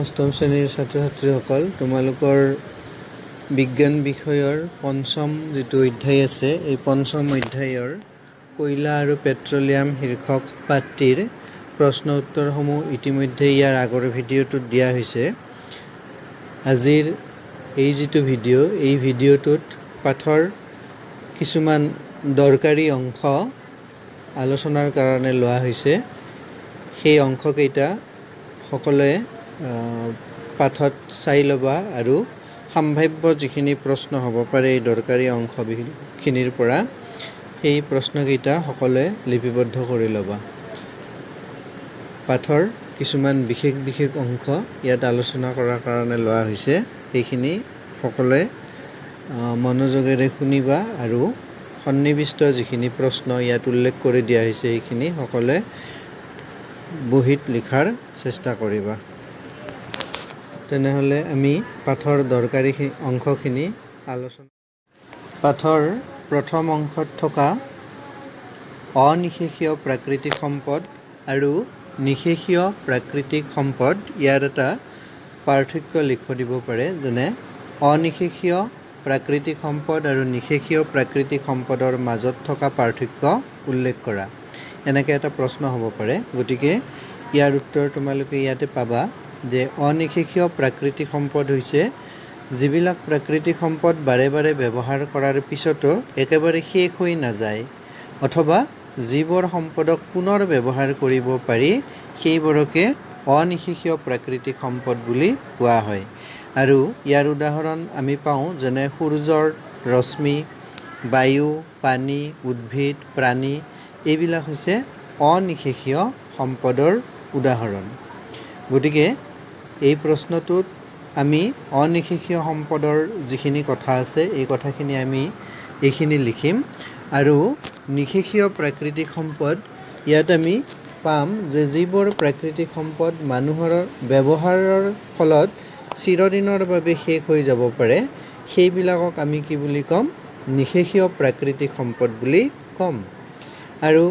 অষ্টম শ্ৰেণীৰ ছাত্ৰ ছাত্ৰীসকল, তোমালোকৰ বিজ্ঞান বিষয়ৰ পঞ্চম যিটো অধ্যায় আছে, এই পঞ্চম অধ্যায়ৰ কয়লা আৰু পেট্ৰলিয়াম শীৰ্ষক পাঠটিৰ প্ৰশ্ন উত্তৰসমূহ ইতিমধ্যে ইয়াৰ আগৰ ভিডিঅ'টোত দিয়া হৈছে। আজিৰ এই যিটো ভিডিঅ', এই ভিডিঅ'টোত পাঠৰ কিছুমান দৰকাৰী অংশ আলোচনাৰ কাৰণে লোৱা হৈছে। সেই অংশকেইটা সকলোৱে পাঠত চাই ল'বা আৰু সম্ভাৱ্য যিখিনি প্ৰশ্ন হ'ব পাৰে এই দৰকাৰী অংশখিনিৰ পৰা সেই প্ৰশ্নকেইটা সকলোৱে লিপিবদ্ধ কৰি ল'বা। পাঠৰ কিছুমান বিশেষ অংশ ইয়াত আলোচনা কৰাৰ কাৰণে লোৱা হৈছে। সেইখিনি সকলোৱে মনোযোগেৰে শুনিবা আৰু সন্নিৱিষ্ট যিখিনি প্ৰশ্ন ইয়াত উল্লেখ কৰি দিয়া হৈছে সেইখিনি সকলোৱে বহীত লিখাৰ চেষ্টা কৰিবা। তেনেহ'লে আমি পাঠৰ দৰকাৰী অংশখিনি আলোচনা। পাঠৰ প্ৰথম অংশত থকা অনিশেষীয় প্ৰাকৃতিক সম্পদ আৰু নিশেষীয় প্ৰাকৃতিক সম্পদ, ইয়াৰ এটা পাৰ্থক্য লিখিব দিব পাৰে। যেনে অনিশেষীয় প্ৰাকৃতিক সম্পদ আৰু নিশেষীয় প্ৰাকৃতিক সম্পদৰ মাজত থকা পাৰ্থক্য উল্লেখ কৰা, এনেকৈ এটা প্ৰশ্ন হ'ব পাৰে। গতিকে ইয়াৰ উত্তৰ তোমালোকে ইয়াতে পাবা যে অনিশেষীয় প্ৰাকৃতিক সম্পদ হৈছে যিবিলাক প্ৰাকৃতিক সম্পদ বাৰে বাৰে ব্যৱহাৰ কৰাৰ পিছতো একেবাৰে শেষ হৈ নাযায়, অথবা যিবোৰ সম্পদক পুনৰ ব্যৱহাৰ কৰিব পাৰি সেইবোৰকে অনিশেষীয় প্ৰাকৃতিক সম্পদ বুলি কোৱা হয়। আৰু ইয়াৰ উদাহৰণ আমি পাওঁ যেনে সূৰ্যৰ ৰশ্মি, বায়ু, পানী, উদ্ভিদ, প্ৰাণী, এইবিলাক হৈছে অনিশেষীয় সম্পদৰ উদাহৰণ। গতিকে এই প্ৰশ্নটোত আমি অনিশেষীয় সম্পদৰ যিখিনি কথা আছে এই কথাখিনি আমি এইখিনি লিখিম। আৰু নিশেষীয় প্ৰাকৃতিক সম্পদ, ইয়াত আমি পাম যে যিবোৰ প্ৰাকৃতিক সম্পদ মানুহৰ ব্যৱহাৰৰ ফলত চিৰদিনৰ বাবে শেষ হৈ যাব পাৰে সেইবিলাকক আমি কি বুলি ক'ম? নিশেষীয় প্ৰাকৃতিক সম্পদ বুলি ক'ম। আৰু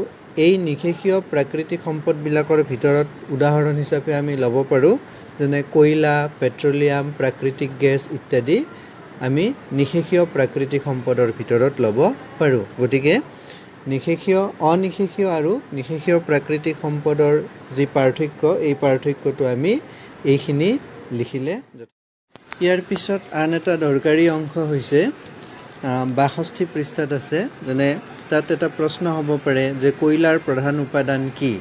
এই নিশেষীয় প্ৰাকৃতিক সম্পদবিলাকৰ ভিতৰত উদাহৰণ হিচাপে আমি ল'ব পাৰোঁ যেনে কয়লা, পেট্ৰলিয়াম, প্ৰাকৃতিক গেছ ইত্যাদি আমি নিশেষীয় প্ৰাকৃতিক সম্পদৰ ভিতৰত ল'ব পাৰোঁ। গতিকে অনিশেষীয় আৰু নিশেষীয় প্ৰাকৃতিক সম্পদৰ যি পাৰ্থক্য, এই পাৰ্থক্যটো আমি এইখিনি লিখিলে। ইয়াৰ পিছত আন এটা দৰকাৰী অংশ হৈছে 62 পৃষ্ঠাত আছে। যেনে তাত এটা প্ৰশ্ন হ'ব পাৰে যে কয়লাৰ প্ৰধান উপাদান কি?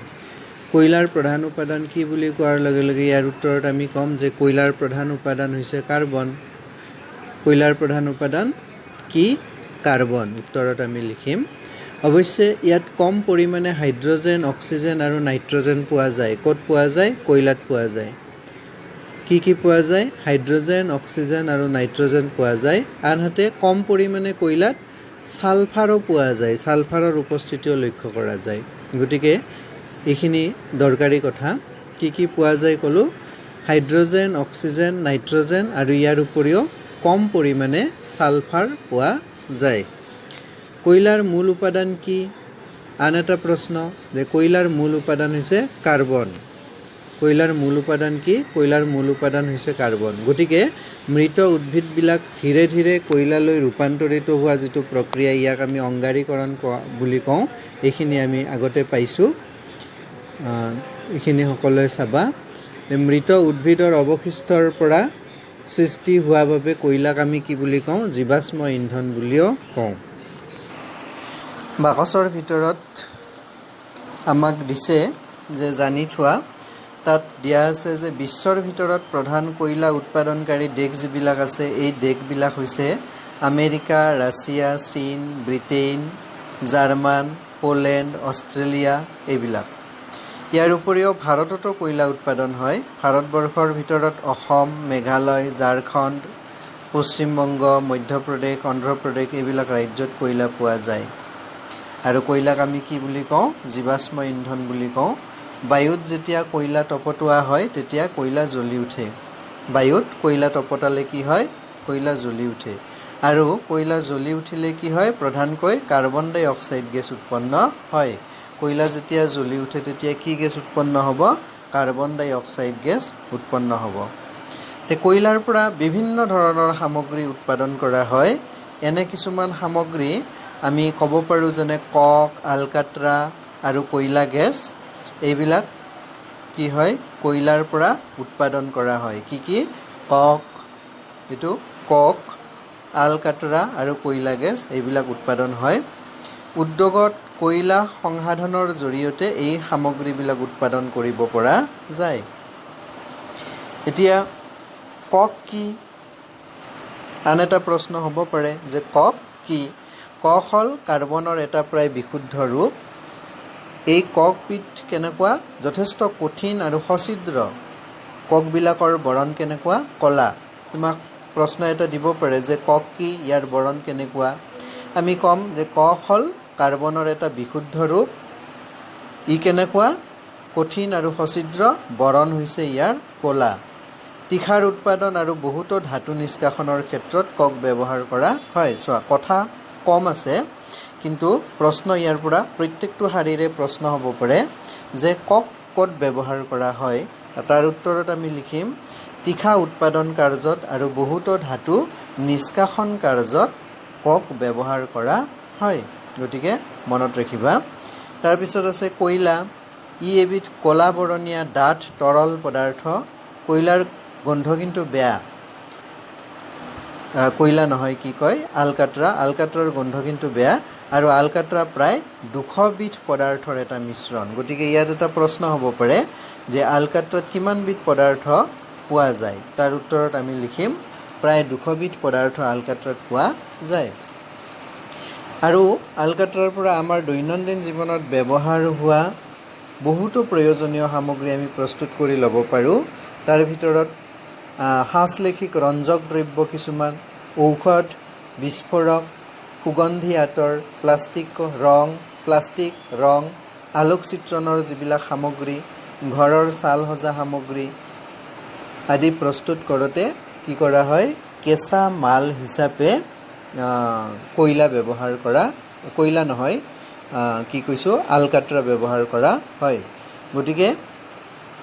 কয়লাৰ প্ৰধান উপাদান কি বুলি কোৱাৰ লগে লগে ইয়াৰ উত্তৰত আমি ক'ম যে কয়লাৰ প্ৰধান উপাদান হৈছে কাৰ্বন। কয়লাৰ প্ৰধান উপাদান কি? কাৰ্বন। উত্তৰত আমি লিখিম। অৱশ্যে ইয়াত কম পৰিমাণে হাইড্ৰজেন, অক্সিজেন আৰু নাইট্ৰজেন পোৱা যায়। ক'ত পোৱা যায়? কয়লাত পোৱা যায়। কি পোৱা যায়? হাইড্ৰজেন, অক্সিজেন আৰু নাইট্ৰজেন পোৱা যায়। আনহাতে কম পৰিমাণে কয়লাত ছালফাৰো পোৱা যায়। ছালফাৰৰ উপস্থিতিও লক্ষ্য কৰা যায়। গতিকে এইখিনি দৰকাৰী কথা। কি পোৱা যায় ক'লোঁ? হাইড্ৰজেন, অক্সিজেন, নাইট্ৰজেন আৰু ইয়াৰ উপৰিও কম পৰিমাণে ছালফাৰ পোৱা যায়। কয়লাৰ মূল উপাদান কি? আন এটা প্ৰশ্ন যে কয়লাৰ মূল উপাদান হৈছে কাৰ্বন। কয়লাৰ মূল উপাদান কি? কয়লাৰ মূল উপাদান হৈছে কাৰ্বন। গতিকে মৃত উদ্ভিদবিলাক ধীৰে ধীৰে কয়লালৈ ৰূপান্তৰিত হোৱা যিটো প্ৰক্ৰিয়া, ইয়াক আমি অংগাৰীকৰণ বুলি কওঁ। এইখিনি আমি আগতে পাইছোঁ। এইখিনি সকলোৱে চাবা। মৃত উদ্ভিদৰ অৱশিষ্টৰ পৰা সৃষ্টি হোৱা বাবে কয়লাক আমি কি বুলি কওঁ? জীৱাশ্ম ইন্ধন বুলিও কওঁ। বাকচৰ ভিতৰত আমাক দিছে যে জানি থোৱা, তাত দিয়া আছে যে বিশ্বৰ ভিতৰত প্ৰধান কয়লা উৎপাদনকাৰী দেশ যিবিলাক আছে এই দেশবিলাক হৈছে আমেৰিকা, ৰাছিয়া, চীন, ব্ৰিটেইন, জাৰ্মান, পোলেণ্ড, অষ্ট্ৰেলিয়া এইবিলাক। ইয়াৰ উপৰিও ভাৰততো কয়লা উৎপাদন হয়। ভাৰতবৰ্ষৰ ভিতৰত অসম, মেঘালয়, ঝাৰখণ্ড, পশ্চিমবংগ, মধ্যপ্ৰদেশ, অন্ধ্ৰপ্ৰদেশ এইবিলাক ৰাজ্যত কয়লা পোৱা যায়। আৰু কয়লাক আমি কি বুলি কওঁ? জীৱাশ্ম ইন্ধন বুলি কওঁ। বায়ুত যেতিয়া কয়লা তপতোৱা হয় তেতিয়া কয়লা জ্বলি উঠে। বায়ুত কয়লা তপতালে কি হয়? কয়লা জ্বলি উঠে। আৰু কয়লা জ্বলি উঠিলে কি হয়? প্ৰধানকৈ কাৰ্বন ডাই অক্সাইড গেছ উৎপন্ন হয়। কয়লা যেতিয়া জ্বলি উঠে তেতিয়া কি গেছ উৎপন্ন হ'ব? কাৰ্বন ডাই অক্সাইড গেছ উৎপন্ন হ'ব। কয়লাৰ পৰা বিভিন্ন ধৰণৰ সামগ্ৰী উৎপাদন কৰা হয়। এনে কিছুমান সামগ্ৰী আমি ক'ব পাৰোঁ যেনে কক, আলকাট্ৰা আৰু কয়লা গেছ। এইবিলাক কি হয় কয়লাৰ পৰা উৎপাদন কৰা হয়। কি কক, আলকাট্ৰা আৰু কয়লা গেছ এইবিলাক উৎপাদন হয়। উদ্যোগত কয়লা সংসাধনৰ জৰিয়তে এই সামগ্ৰীবিলাক উৎপাদন কৰিব পৰা যায়। এতিয়া কক কি? আন এটা প্ৰশ্ন হ'ব পাৰে যে কক কি? কক হ'ল কাৰ্বনৰ এটা প্ৰায় বিশুদ্ধ ৰূপ। এই ককবিধ কেনেকুৱা? যথেষ্ট কঠিন আৰু সছিদ্ৰ। ককবিলাকৰ বৰণ কেনেকুৱা? ক'লা। তোমাক প্ৰশ্ন এটা দিব পাৰে যে কক কি, ইয়াৰ বৰণ কেনেকুৱা? আমি ক'ম যে কক হ'ল কাৰ্বনৰ এটা বিশুদ্ধ ৰূপ। ই কেনেকুৱা? কঠিন আৰু সছিদ্ৰ। বৰণ হৈছে ইয়াৰ ক'লা। তীখাৰ উৎপাদন আৰু বহুতো ধাতু নিষ্কাশনৰ ক্ষেত্ৰত কক ব্যৱহাৰ কৰা হয়। চোৱা, কথা কম আছে, কিন্তু প্ৰশ্ন ইয়াৰ পৰা প্ৰত্যেকটো শাৰীৰে প্ৰশ্ন হ'ব পাৰে যে কক ক'ত ব্যৱহাৰ কৰা হয়। তাৰ উত্তৰত আমি লিখিম তীখা উৎপাদন কাৰ্যত আৰু বহুতো ধাতু নিষ্কাশন কাৰ্যত কক ব্যৱহাৰ কৰা হয়। গতিকে মনত ৰাখিবা। তাৰপিছত আছে কয়লা। ই এবিধ ক'লা বৰণীয়া ডাঠ তৰল পদাৰ্থ। কয়লাৰ গোন্ধ কিন্তু বেয়া। কয়লা নহয়, কি কয় আলকাট্ৰা। আলকাট্ৰাৰ গোন্ধ কিন্তু বেয়া আৰু আলকাট্ৰা প্ৰায় 200 বিধ পদাৰ্থৰ এটা মিশ্ৰণ। গতিকে ইয়াত এটা প্ৰশ্ন হ'ব পাৰে যে আলকাট্ৰাত কিমানবিধ পদাৰ্থ পোৱা যায়। তাৰ উত্তৰত আমি লিখিম প্ৰায় 200 বিধ পদাৰ্থ আলকাট্ৰাত পোৱা যায়। আৰু আলকাট্ৰাৰ পৰা আমাৰ দৈনন্দিন জীৱনত ব্যৱহাৰ হোৱা বহুতো প্ৰয়োজনীয় সামগ্ৰী আমি প্ৰস্তুত কৰি ল'ব পাৰোঁ। তাৰ ভিতৰত সাঁচলেখিক ৰঞ্জক দ্ৰব্য কিছুমান, ঔষধ, বিস্ফোৰক, সুগন্ধি আঁতৰ, প্লাষ্টিক ৰং, আলোকচিত্ৰণৰ যিবিলাক সামগ্ৰী, ঘৰৰ ছাল সজা সামগ্ৰী আদি প্ৰস্তুত কৰোঁতে কি কৰা হয়? কেঁচা মাল হিচাপে কয়লা ব্যৱহাৰ কৰা, কয়লা নহয় আলকাট্ৰা ব্যৱহাৰ কৰা হয়। গতিকে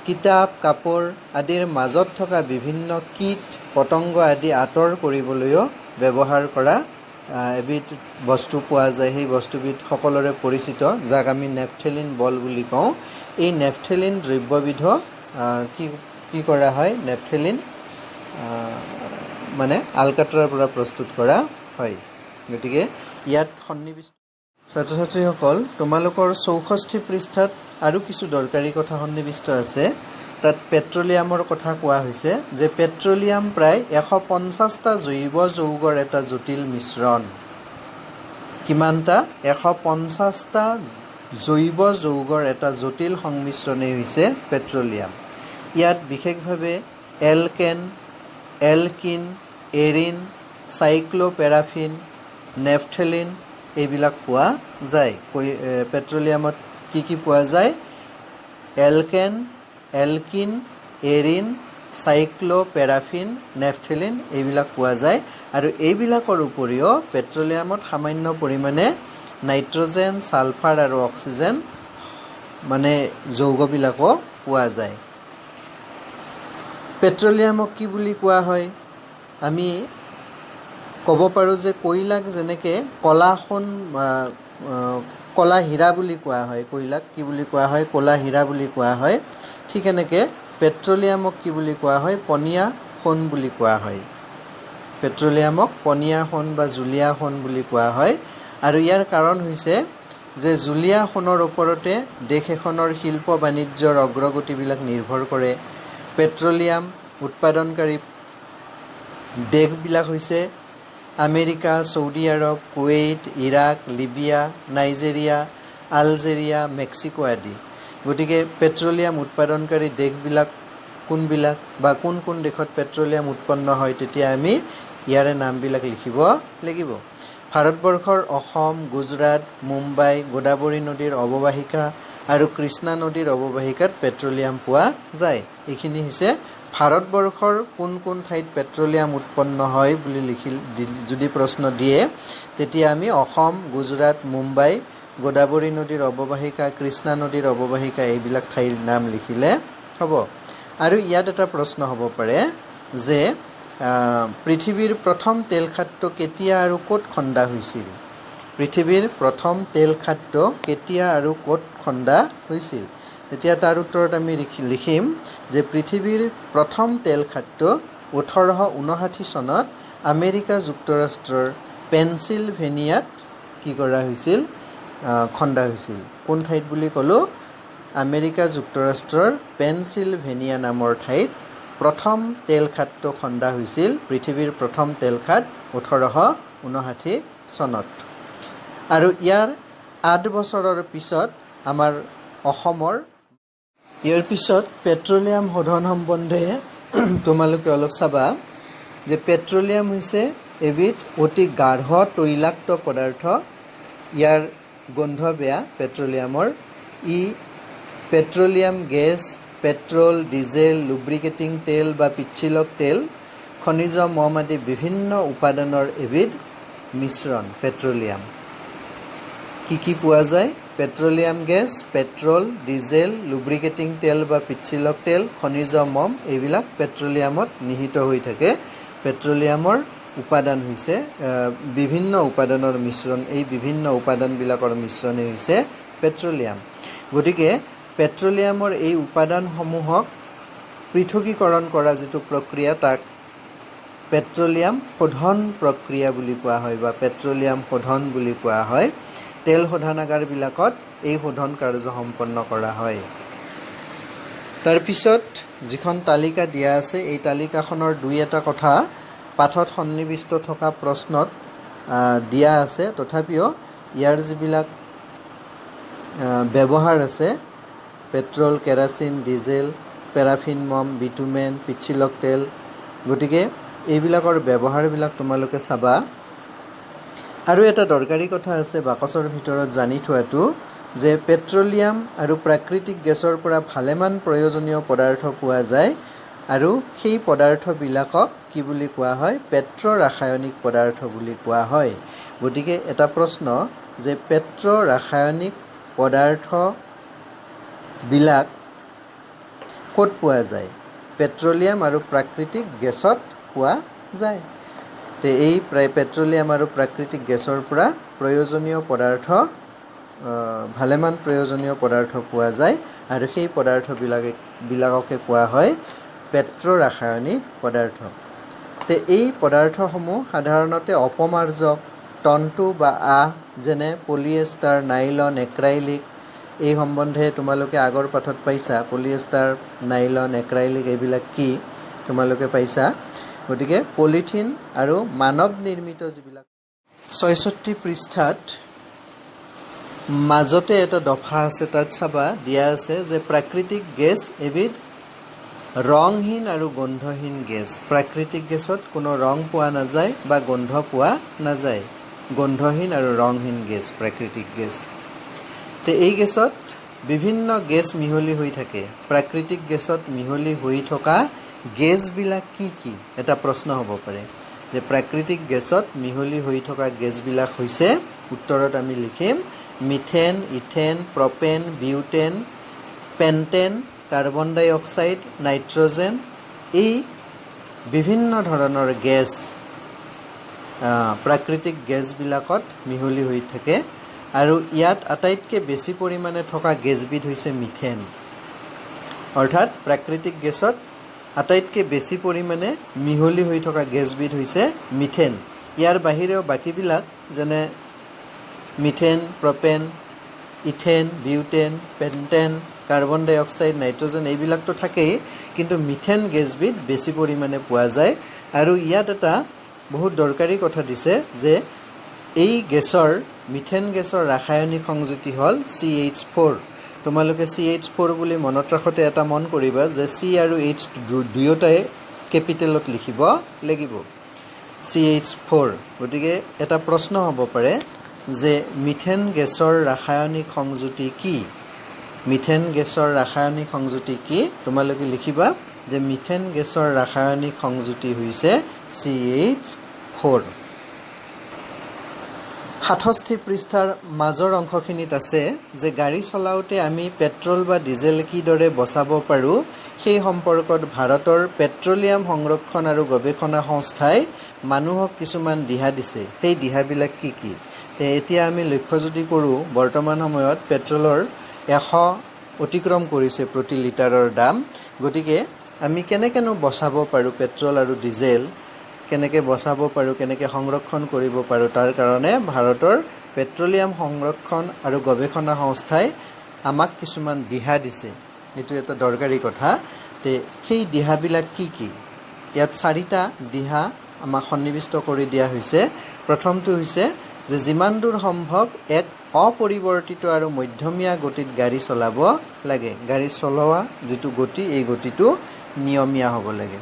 কিতাপ, কাপোৰ আদিৰ মাজত থকা বিভিন্ন কীট পতংগ আদি আঁতৰ কৰিবলৈও ব্যৱহাৰ কৰা এবিধ বস্তু পোৱা যায়। সেই বস্তুবিধ সকলোৰে পৰিচিত, যাক আমি নেপথেলিন বল বুলি কওঁ। এই নেপথেলিন দ্ৰব্যবিধ কি কৰা হয়? নেপথেলিন মানে আলকাট্ৰাৰ পৰা প্ৰস্তুত কৰা হয়। গতিকে ইয়াত সন্নিৱিষ্ট ছাত্ৰ ছাত্ৰীসকল, তোমালোকৰ 64 পৃষ্ঠাত আৰু কিছু দৰকাৰী কথা সন্নিৱিষ্ট আছে। তাত পেট্ৰলিয়ামৰ কথা কোৱা হৈছে যে পেট্ৰলিয়াম প্ৰায় 150টা জৈৱ যৌগৰ এটা জটিল মিশ্ৰণ। কিমানটা? 150টা জৈৱ যৌগৰ এটা জটিল সংমিশ্ৰণেই হৈছে পেট্ৰলিয়াম। ইয়াত বিশেষভাৱে এলকেন, এলকিন, এৰিন, চাইক্লোপেৰাফিন, নেপথেলিন এইবিলাক পোৱা যায়। পেট্ৰলিয়ামত কি পোৱা যায়? এলকেন, এলকিন, এৰিন, চাইক্লোপেৰাফিন, নেপথেলিন এইবিলাক পোৱা যায়। আৰু এইবিলাকৰ উপৰিও পেট্ৰলিয়ামত সামান্য পৰিমাণে নাইট্ৰজেন, ছালফাৰ আৰু অক্সিজেন মানে যৌগবিলাকো পোৱা যায়। পেট্ৰলিয়ামক কি বুলি কোৱা হয়? আমি ক'ব পাৰোঁ যে কয়লাক যেনেকৈ ক'লা হীৰা বুলি কোৱা হয়, কয়লাক কি বুলি কোৱা হয়? ক'লা হীৰা বুলি কোৱা হয়। ঠিক এনেকৈ পেট্ৰলিয়ামক কি বুলি কোৱা হয়? পনীয়া সোণ বুলি কোৱা হয়। পেট্ৰলিয়ামক পনীয়া সোণ বা জুলীয়া সোণ বুলি কোৱা হয়। আৰু ইয়াৰ কাৰণ হৈছে যে জুলীয়া সোণৰ ওপৰতে দেশ এখনৰ শিল্প বাণিজ্যৰ অগ্ৰগতিবিলাক নিৰ্ভৰ কৰে। পেট্ৰলিয়াম উৎপাদনকাৰী দেশবিলাক হৈছে আমেৰিকা, চৌদি আৰৱ, Kuwait, Iraq, Libya, Nigeria, Algeria, Mexico আদি। গতিকে পেট্ৰলিয়াম উৎপাদনকাৰী দেশবিলাক কোনবিলাক বা কোন কোন দেশত পেট্ৰলিয়াম উৎপন্ন হয়, তেতিয়া আমি ইয়াৰে নামবিলাক লিখিব লাগিব। ভাৰতবৰ্ষৰ অসম, গুজৰাট, মুম্বাই, গোদাবৰী নদীৰ অৱবাহিকা আৰু কৃষ্ণা নদীৰ অৱবাহিকাত পেট্ৰলিয়াম পোৱা যায়। এইখিনি হৈছে ভাৰতবৰ্ষৰ কোন কোন ঠাইত পেট্ৰলিয়াম উৎপন্ন হয় বুলি যদি প্ৰশ্ন দিয়ে, তেতিয়া আমি অসম, গুজৰাট, মুম্বাই, গোদাবৰী নদীৰ অৱবাহিকা, কৃষ্ণা নদীৰ অৱবাহিকা এইবিলাক ঠাইৰ নাম লিখিলে হ'ব। আৰু ইয়াত এটা প্ৰশ্ন হ'ব পাৰে যে পৃথিৱীৰ প্ৰথম তেল খাদ্য কেতিয়া আৰু ক'ত খন্দা হৈছিল? পৃথিৱীৰ প্ৰথম তেল খাদ্য কেতিয়া আৰু ক'ত খন্দা হৈছিল? তেতিয়া তাৰ উত্তৰত আমি লিখিম যে পৃথিৱীৰ প্ৰথম তেল খাদ্য 1859 চনত আমেৰিকা যুক্তৰাষ্ট্ৰৰ পেনচিলভেনিয়াত কি কৰা হৈছিল? খন্দা হৈছিল। কোন ঠাইত বুলি ক'লোঁ? আমেৰিকা যুক্তৰাষ্ট্ৰৰ পেনচিলভেনিয়া নামৰ ঠাইত প্ৰথম তেল খাদ্য খন্দা হৈছিল। পৃথিৱীৰ প্ৰথম তেল খাদ 1859 চনত। আৰু ইয়াৰ 8 বছৰৰ পিছত আমাৰ অসমৰ ইয়াৰ পিছত পেট্ৰলিয়াম শোধন সম্বন্ধে তোমালোকে অলপ চাবা যে পেট্ৰলিয়াম হৈছে এবিধ অতি গাঢ় তৈলাক্ত পদাৰ্থ। ইয়াৰ গোন্ধ বেয়া পেট্ৰলিয়ামৰ। ই petroleum gas, petrol, diesel, lubricating তেল বা পিচ্ছিলক তেল, খনিজ মম আদি বিভিন্ন উপাদানৰ এবিধ মিশ্ৰণ পেট্ৰলিয়াম। কি পোৱা যায়? Petroleum gas, petrol, diesel, lubricating তেল বা পিচ্ছিলক তেল, খনিজ মম এইবিলাক পেট্ৰলিয়ামত নিহিত হৈ থাকে। পেট্ৰলিয়ামৰ উপাদান হৈছে বিভিন্ন উপাদানৰ মিশ্ৰণ। এই বিভিন্ন উপাদানবিলাকৰ মিশ্ৰণেই হৈছে পেট্ৰলিয়াম। গতিকে পেট্ৰলিয়ামৰ এই উপাদানসমূহক পৃথকীকৰণ কৰা যিটো প্ৰক্ৰিয়া তাক পেট্ৰলিয়াম শোধন প্ৰক্ৰিয়া বুলি কোৱা হয় বা পেট্ৰলিয়াম শোধন বুলি কোৱা হয়। তেল শোধনাগাৰবিলাকত এই শোধন কাৰ্য সম্পন্ন কৰা হয়। তাৰপিছত যিখন তালিকা দিয়া আছে এই তালিকাখনৰ 2-এটা কথা পাঠত সন্নিৱিষ্ট থকা প্ৰশ্নত দিয়া আছে। তথাপিও ইয়াৰ যিবিলাক ব্যৱহাৰ আছে পেট্ৰল, কেৰাচিন, ডিজেল, পেৰাফিন মম, বিটুমেন, পিচ্ছিলক তেল, গতিকে এইবিলাকৰ ব্যৱহাৰবিলাক তোমালোকে চাবা। আৰু এটা দৰকাৰী কথা আছে বাকচৰ ভিতৰত জানি থোৱাটো যে পেট্ৰলিয়াম আৰু প্ৰাকৃতিক গেছৰ পৰা ভালেমান প্ৰয়োজনীয় পদাৰ্থ পোৱা যায় আৰু সেই পদাৰ্থবিলাকক কি বুলি কোৱা হয়? পেট্ৰ ৰাসায়নিক পদাৰ্থ বুলি কোৱা হয়। গতিকে এটা প্ৰশ্ন যে পেট্ৰ ৰাসায়নিক পদাৰ্থবিলাক ক'ত পোৱা যায়? পেট্ৰলিয়াম আৰু প্ৰাকৃতিক গেছত পোৱা যায়। তে এই পেট্ৰলিয়াম আৰু প্ৰাকৃতিক গেছৰ পৰা প্ৰয়োজনীয় পদাৰ্থ ভালেমান প্ৰয়োজনীয় পদাৰ্থ পোৱা যায় আৰু সেই পদাৰ্থবিলাককে কোৱা হয় পেট্ৰ ৰাসায়নিক পদাৰ্থ। তে এই পদাৰ্থসমূহ সাধাৰণতে অপমাৰ্জক তন্তু বা আঁহ যেনে পলিয়েষ্টাৰ, নাইলন, এক্ৰাইলিক এই সম্বন্ধে তোমালোকে আগৰ পাঠত পাইছা। পলিয়েষ্টাৰ, নাইলন, এক্ৰাইলিক এইবিলাক কি তোমালোকে পাইছা। গতিকে পলিথিন আৰু মানৱ নিৰ্মিত যিবিলাক 66 পৃষ্ঠাত মাজতে এটা দফা আছে তাত চাবা দিয়া আছে যে প্ৰাকৃতিক গেছ এবিধ ৰংহীন আৰু গোন্ধহীন গেছ। প্ৰাকৃতিক গেছত কোনো ৰং পোৱা নাযায় বা গোন্ধ পোৱা নাযায়। গোন্ধহীন আৰু ৰংহীন গেছ প্ৰাকৃতিক গেছ। তে এই গেছত বিভিন্ন গেছ মিহলি হৈ থাকে। প্ৰাকৃতিক গেছত মিহলি হৈ থকা গেছবিলাক কি? এটা প্ৰশ্ন হ'ব পাৰে যে প্ৰাকৃতিক গেছত মিহলি হৈ থকা গেছবিলাক হৈছে উত্তৰত আমি লিখিম মিথেন, ইথেন, প্ৰপেন, বিউটেন, পেণ্টেন, কাৰ্বন ডাই অক্সাইড, নাইট্ৰজেন। এই বিভিন্ন ধৰণৰ গেছ প্ৰাকৃতিক গেছবিলাকত মিহলি হৈ থাকে আৰু ইয়াত আটাইতকৈ বেছি পৰিমাণে থকা গেছবিধ হৈছে মিথেন। অৰ্থাৎ প্ৰাকৃতিক গেছত আটাইতকৈ বেছি পৰিমাণে মিহলি হৈ থকা গেছবিধ হৈছে মিথেন। ইয়াৰ বাহিৰেও বাকীবিলাক যেনে মিথেন, প্ৰপেন, ইথেন, বিউটেন, পেণ্টেন, কাৰ্বন ডাই অক্সাইড, নাইট্ৰজেন এইবিলাকতো থাকেই, কিন্তু মিথেন গেছবিধ বেছি পৰিমাণে পোৱা যায়। আৰু ইয়াত এটা বহুত দৰকাৰী কথা দিছে যে এই গেছৰ মিথেন গেছৰ ৰাসায়নিক সংযুতি হ'ল CH4। তোমালোকে CH4 বুলি মনত ৰাখোঁতে এটা মন কৰিবা যে C আৰু H দুয়োটাই কেপিটেলত লিখিব লাগিব CH4। গতিকে এটা প্ৰশ্ন হ'ব পাৰে যে মিথেন গেছৰ ৰাসায়নিক সংযুতি কি? মিথেন গেছৰ ৰাসায়নিক সংযুতি কি? তোমালোকে লিখিবা যে মিথেন গেছৰ ৰাসায়নিক সংযুতি হৈছে CH4। 67 পৃষ্ঠাৰ মাজৰ অংশখিনিত আছে যে গাড়ী চলাওঁতে আমি পেট্ৰল বা ডিজেল কিদৰে বচাব পাৰোঁ সেই সম্পৰ্কত ভাৰতৰ পেট্ৰলিয়াম সংৰক্ষণ আৰু গৱেষণা সংস্থাই মানুহক কিছুমান দিহা দিছে। সেই দিহাবিলাক কি কি? এতিয়া আমি লক্ষ্য যদি কৰোঁ, বৰ্তমান সময়ত পেট্ৰলৰ 100 অতিক্ৰম কৰিছে প্ৰতি লিটাৰৰ দাম। গতিকে আমি কেনেকৈনো বচাব পাৰোঁ পেট্ৰল আৰু ডিজেল, কেনেকৈ বচাব পাৰোঁ, কেনেকৈ সংৰক্ষণ কৰিব পাৰোঁ, তাৰ কাৰণে ভাৰতৰ পেট্ৰলিয়াম সংৰক্ষণ আৰু গৱেষণা সংস্থাই আমাক কিছুমান দিহা দিছে। এইটো এটা দৰকাৰী কথা। সেই দিহাবিলাক কি কি? ইয়াত 4টা দিহা আমাক সন্নিৱিষ্ট কৰি দিয়া হৈছে। প্ৰথমটো হৈছে যে যিমান দূৰ সম্ভৱ এক অপৰিৱৰ্তিত আৰু মধ্যমীয়া গতিত গাড়ী চলাব লাগে। গাড়ী চলোৱা যিটো গতি, এই গতিটো নিয়মীয়া হ'ব লাগে।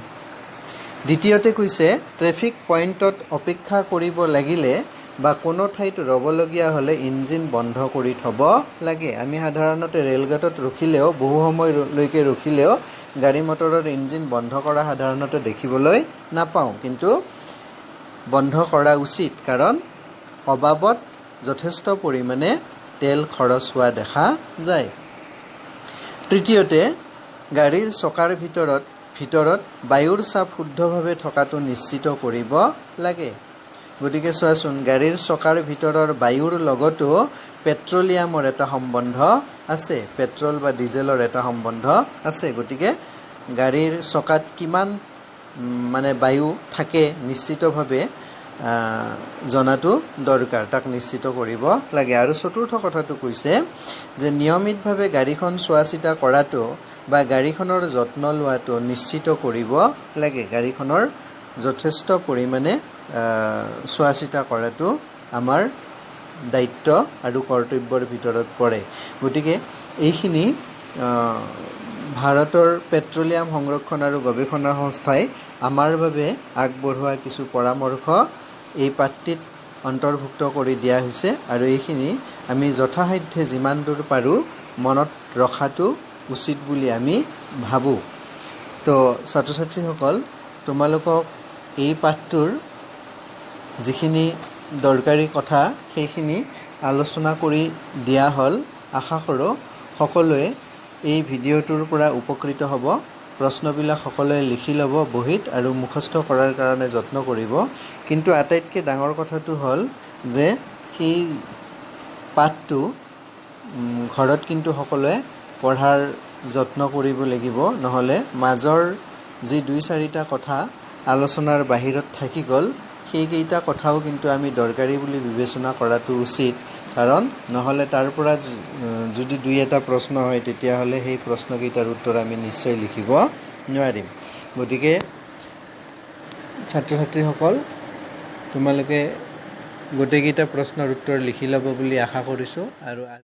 দ্বিতীয়তে কৈছে ট্ৰেফিক পইণ্টত অপেক্ষা কৰিব লাগিলে বা কোনো ঠাইত ৰ'বলগীয়া হ'লে ইঞ্জিন বন্ধ কৰি থ'ব লাগে। আমি সাধাৰণতে ৰেলগেটত ৰখিলেও, বহু সময়লৈকে ৰখিলেও গাড়ী মটৰৰ ইঞ্জিন বন্ধ কৰা সাধাৰণতে দেখিবলৈ নাপাওঁ, কিন্তু বন্ধ কৰা উচিত, কাৰণ অবাবত যথেষ্ট পৰিমাণে তেল খৰচ হোৱা দেখা যায়। তৃতীয়তে গাড়ীৰ চকাৰ ভিতৰত বায়ুৰ চাপ শুদ্ধভাৱে থকাটো নিশ্চিত কৰিব লাগে। গতিকে চোৱাচোন, গাড়ীৰ চকাৰ ভিতৰৰ বায়ুৰ লগতো পেট্ৰলিয়ামৰ এটা সম্বন্ধ আছে, পেট্ৰল বা ডিজেলৰ এটা সম্বন্ধ আছে। গতিকে গাড়ীৰ চকাত কিমান বায়ু থাকে নিশ্চিতভাৱে জনাটো দৰকাৰ, তাক নিশ্চিত কৰিব লাগে। আৰু চতুৰ্থ কথাটো কৈছে যে নিয়মিতভাৱে গাড়ীখন চোৱা চিতা কৰাটো বা গাড়ীখনৰ যত্ন লোৱাটো নিশ্চিত কৰিব লাগে। গাড়ীখনৰ যথেষ্ট পৰিমাণে চোৱা চিতা কৰাটো আমাৰ দায়িত্ব আৰু কৰ্তব্যৰ ভিতৰত পৰে। গতিকে এইখিনি ভাৰতৰ পেট্ৰলিয়াম সংৰক্ষণ আৰু গৱেষণা সংস্থাই আমাৰ বাবে আগবঢ়োৱা কিছু পৰামৰ্শ এই পাঠটিত অন্তৰ্ভুক্ত কৰি দিয়া হৈছে, আৰু এইখিনি আমি যথাসাধ্যে যিমান দূৰ পাৰোঁ মনত ৰখাটো উচিত বুলি আমি ভাবোঁ। তো ছাত্ৰ ছাত্ৰীসকল, তোমালোকক এই পাঠটোৰ যিখিনি দৰকাৰী কথা সেইখিনি আলোচনা কৰি দিয়া হ'ল। আশা কৰোঁ সকলোৱে এই ভিডিঅ'টোৰ পৰা উপকৃত হ'ব। প্ৰশ্নবিলাক সকলোৱে লিখি ল'ব বহীত আৰু মুখস্থ কৰাৰ কাৰণে যত্ন কৰিব। কিন্তু আটাইতকৈ ডাঙৰ কথাটো হ'ল যে সেই পাঠটো ঘৰত কিন্তু সকলোৱে পঢ়াৰ যত্ন কৰিব লাগিব, নহ'লে মাজৰ যি 2-4টা কথা আলোচনাৰ বাহিৰত থাকি গ'ল, সেইকেইটা কথাও কিন্তু আমি দৰকাৰী বুলি বিবেচনা কৰাটো উচিত। কাৰণ নহ'লে তাৰ পৰা যদি 2-এটা প্ৰশ্ন হয়, তেতিয়াহ'লে সেই প্ৰশ্নকেইটাৰ উত্তৰ আমি নিশ্চয় লিখিব নোৱাৰিম। গতিকে ছাত্ৰ ছাত্ৰীসকল, তোমালোকে গোটেইকেইটা প্ৰশ্নৰ উত্তৰ লিখি ল'ব বুলি আশা কৰিছোঁ। আৰু